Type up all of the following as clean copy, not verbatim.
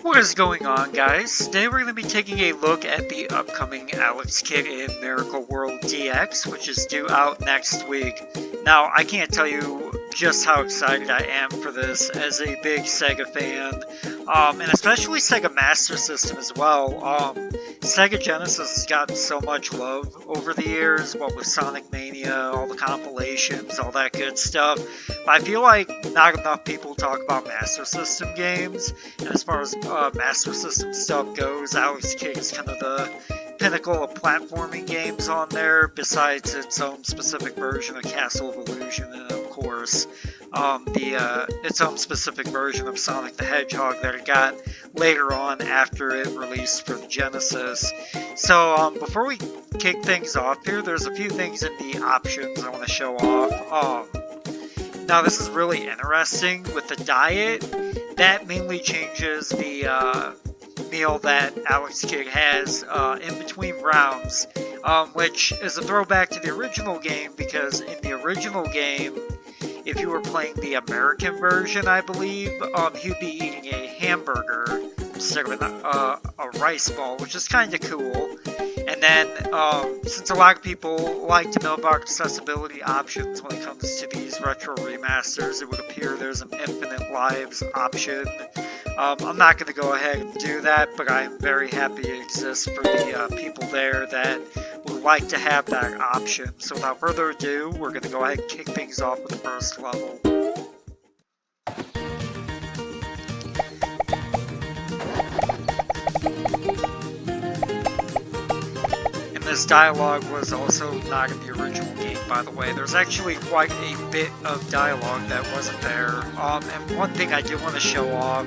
What is going on, guys? Today we're going to be taking a look at the upcoming Alex Kidd in Miracle World DX, which is due out next week. Now, I can't tell you just how excited I am for this as a big Sega fan, and especially Sega Master System as well. Sega Genesis has gotten so much love over the years, what with Sonic Mania, all the compilations, all that good stuff. But I feel like not enough people talk about Master System games, and as far as Master System stuff goes, Alex Kidd is kind of the pinnacle of platforming games on there, besides its own specific version of Castle of Illusion, and of course, its own specific version of Sonic the Hedgehog that it got later on after it released for the Genesis. So before we kick things off here, there's a few things in the options I want to show off. Now this is really interesting with the diet. That mainly changes the meal that Alex Kidd has in between rounds, which is a throwback to the original game, because in the original game, if you were playing the American version, I believe, he'd be eating a hamburger instead of a rice ball, which is kind of cool. And then, since a lot of people like to know about accessibility options when it comes to these retro remasters, it would appear there's an infinite lives option. I'm not going to go ahead and do that, but I'm very happy it exists for the people there that would like to have that option. So without further ado, we're going to go ahead and kick things off with the first level. This dialogue was also not in the original game, by the way. There's actually quite a bit of dialogue that wasn't there. And one thing I do want to show off,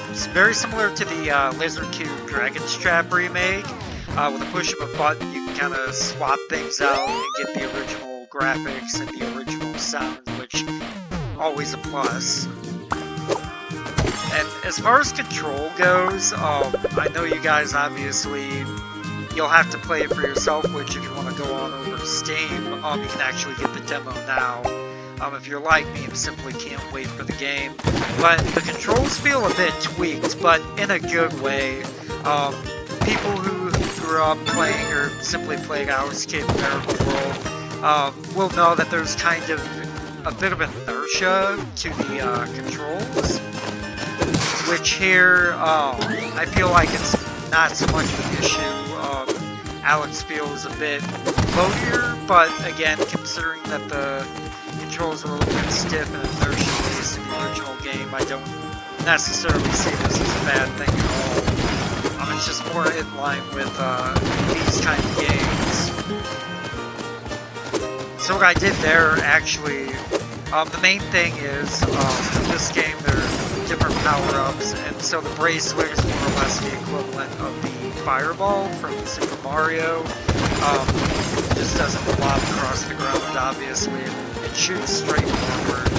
it's very similar to the Lizard Cube Dragon's Trap remake. With a push of a button, you can kind of swap things out and get the original graphics and the original sound, which always a plus. And as far as control goes, I know you guys obviously, you'll have to play it for yourself, which if you want to go on over to Steam, you can actually get the demo now. If you're like me and simply can't wait for the game. But the controls feel a bit tweaked, but in a good way. People who grew up playing or simply played Alex Kidd in Miracle World will know that there's kind of a bit of inertia to the controls, which here, I feel like it's not so much of an issue. Alex feels a bit floatier, but again, considering that the controls are a little bit stiff and inertia-based in the original game, I don't necessarily see this as a bad thing at all. It's just more in line with these kind of games. So what I did there, actually, the main thing is, in this game there are different power-ups, and so the bracelet is more or less the equivalent of the fireball from Super Mario. It just doesn't lob across the ground, obviously, and it shoots straight forward.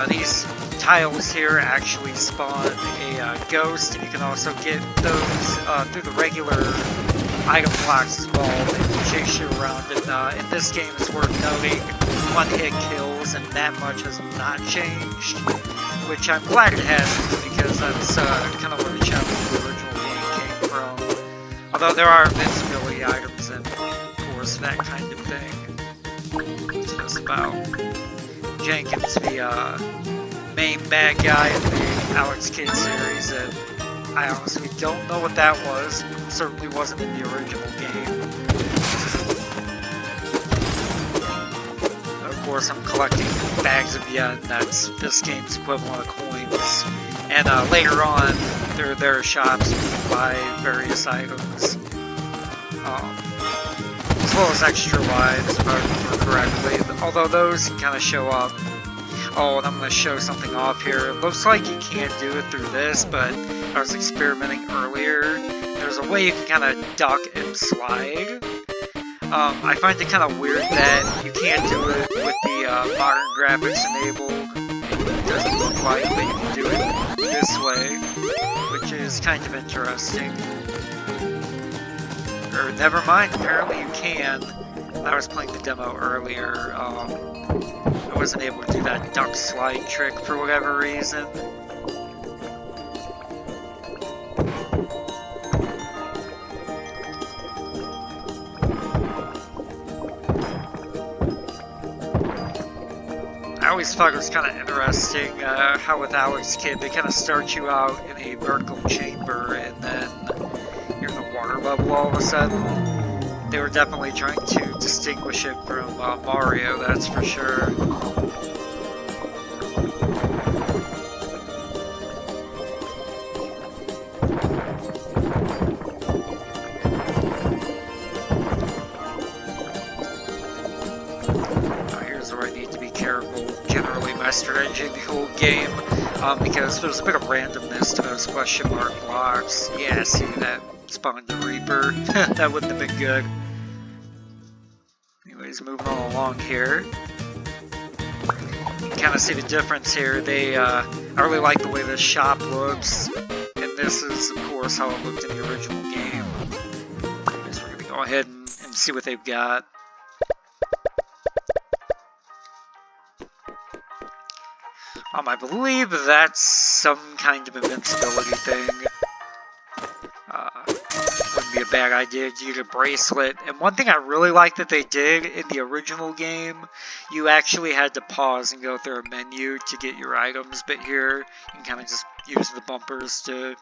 These tiles here actually spawn a ghost, and you can also get those through the regular item blocks as well. They chase you around, and in this game it's worth noting, one-hit kills, and that much has not changed, which I'm glad it hasn't, because that's kind of where the challenge of the original game came from. Although there are invincibility items and, of course, that kind of thing. It's just about Jenkins, the main bad guy in the Alex Kidd series, and I honestly don't know what that was. It certainly wasn't in the original game. Of course, I'm collecting bags of yen. That's this game's equivalent of coins. And later on, there are shops where you can buy various items, as well as extra lives, if I remember correctly. Although those can kind of show up. Oh, and I'm going to show something off here. It looks like you can't do it through this, but I was experimenting earlier. There's a way you can kind of duck and slide. I find it kind of weird that you can't do it with the modern graphics enabled. It doesn't look like that you can do it this way, which is kind of interesting. Or never mind, apparently you can. I was playing the demo earlier, I wasn't able to do that duck slide trick for whatever reason. I always thought it was kind of interesting how with Alex Kidd they kind of start you out in a vertical chamber and then you're in the water level all of a sudden. They were definitely trying to distinguish it from Mario, that's for sure. Strategy the whole game, because there's a bit of randomness to those question mark blocks. Yeah, see that spawned the Reaper. That wouldn't have been good. Anyways, moving on along here. You can kind of see the difference here. I really like the way this shop looks, and this is, of course, how it looked in the original game. Anyways, we're going to go ahead and see what they've got. I believe that's some kind of invincibility thing. Wouldn't be a bad idea to use a bracelet. And one thing I really like that they did in the original game, you actually had to pause and go through a menu to get your items, but here you can kind of just use the bumpers to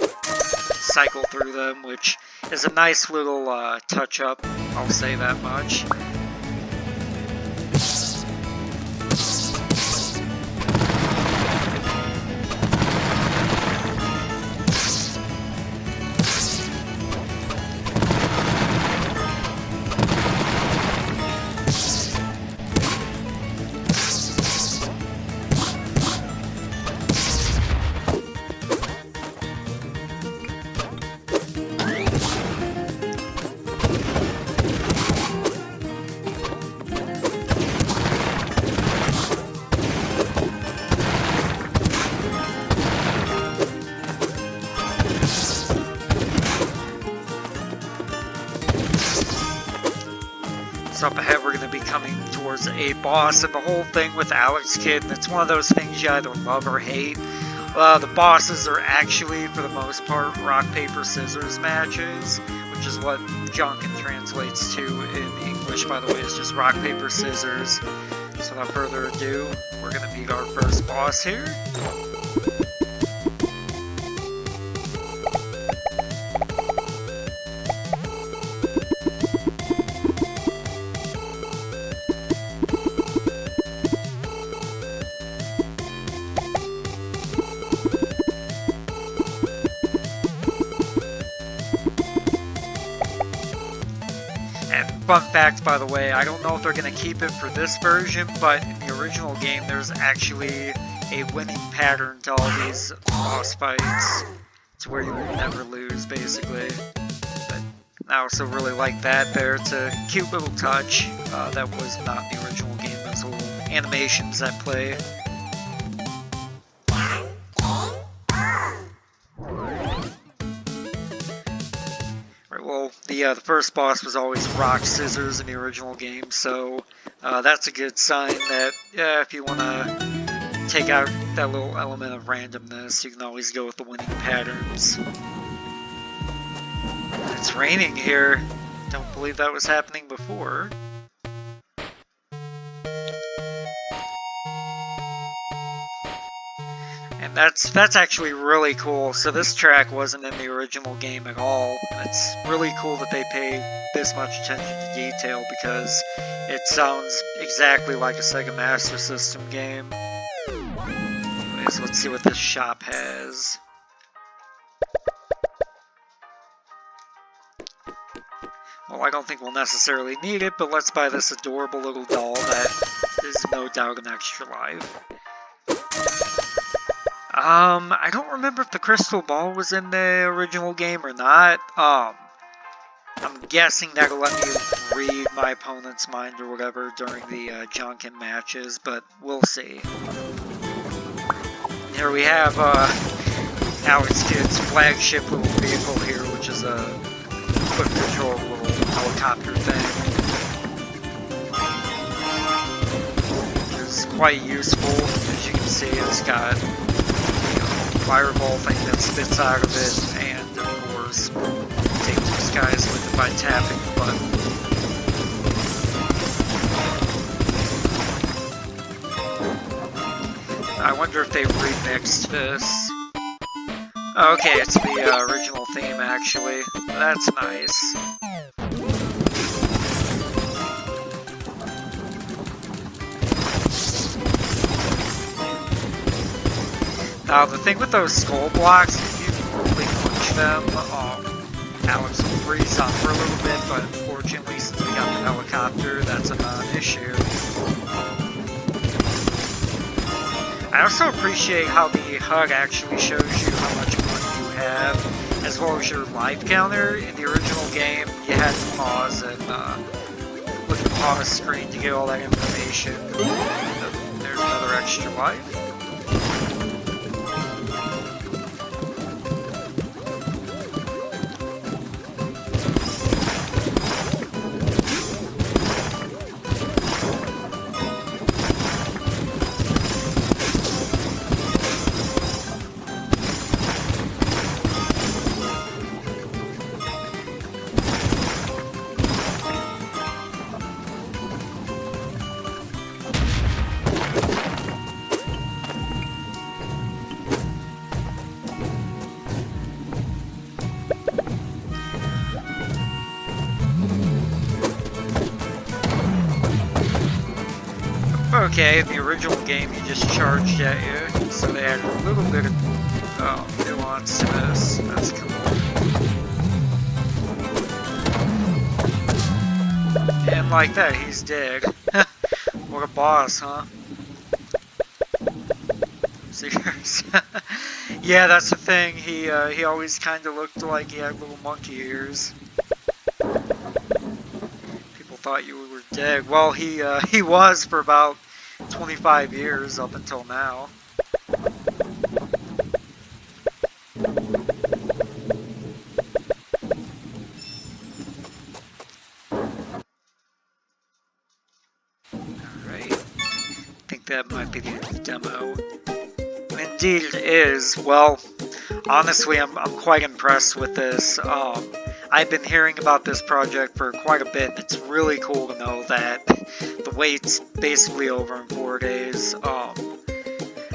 cycle through them, which is a nice little touch-up, I'll say that much. Up ahead, we're going to be coming towards a boss, and the whole thing with Alex Kidd, and it's one of those things you either love or hate. The bosses are actually, for the most part, rock, paper, scissors matches, which is what Junkin translates to in English, by the way, is just rock, paper, scissors. So without further ado, we're going to meet our first boss here. Fun fact, by the way, I don't know if they're going to keep it for this version, but in the original game, there's actually a winning pattern to all these boss fights. It's where you will never lose, basically. But I also really like that there. It's a cute little touch that was not in the original game. Those little animations that play. The first boss was always rock, scissors in the original game, so that's a good sign that if you want to take out that little element of randomness, you can always go with the winning patterns. It's raining here. Don't believe that was happening before. And that's actually really cool. So this track wasn't in the original game at all. It's really cool that they paid this much attention to detail because it sounds exactly like a Sega Master System game. Anyways, let's see what this shop has. Well, I don't think we'll necessarily need it, but let's buy this adorable little doll that is no doubt an extra life. I don't remember if the crystal ball was in the original game or not. I'm guessing that'll let me read my opponent's mind or whatever during the Junkin matches, but we'll see. Here we have Alex Kidd's flagship little vehicle here, which is a quick control little helicopter thing. quite useful. As you can see, it's got fireball thing that spits out of it, and of course, take these guys with it by tapping the button. I wonder if they remixed this. Okay, it's the original theme actually. That's nice. Now the thing with those skull blocks, if you really punch them, Alex will freeze up for a little bit, but unfortunately since we got the helicopter, that's a non-issue. I also appreciate how the HUD actually shows you how much money you have, as well as your life counter. In the original game, you had to pause and look at the pause screen to get all that information. There's another extra life. Okay, in the original game he just charged at you, so they added a little bit of nuance to this. That's cool. And like that, he's dead. What a boss, huh? Serious. Yeah, that's the thing. He always kind of looked like he had little monkey ears. People thought you were dead. Well, he was for about 25 years up until now. Alright. I think that might be the end of the demo. Indeed it is. Well, honestly, I'm quite impressed with this. I've been hearing about this project for quite a bit, and it's really cool to know that the wait's basically over in 4 days. And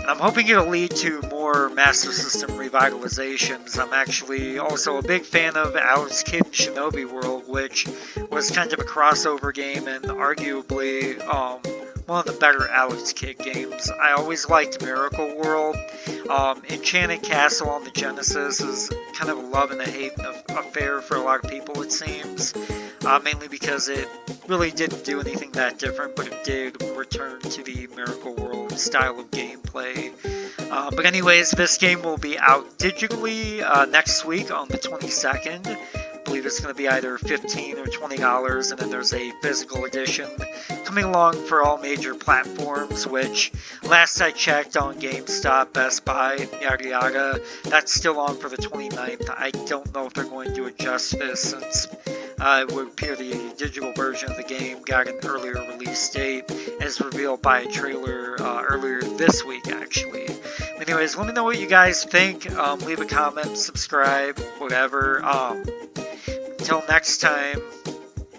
I'm hoping it'll lead to more Master System revitalizations. I'm actually also a big fan of Alex Kidd Shinobi World, which was kind of a crossover game and arguably one of the better Alex Kidd games. I always liked Miracle World. Enchanted Castle on the Genesis is kind of a love and a hate affair for a lot of people, it seems. Mainly because it really didn't do anything that different, but it did return to the Miracle World style of gameplay. But anyways, this game will be out digitally next week on the 22nd. I believe it's going to be either $15 or $20, and then there's a physical edition coming along for all major platforms, which last I checked on GameStop, Best Buy, yada yada, that's still on for the 29th. I don't know if they're going to adjust this since it would appear the digital version of the game got an earlier release date, as revealed by a trailer earlier this week, actually. Anyways, let me know what you guys think. Leave a comment, subscribe, whatever. Until next time.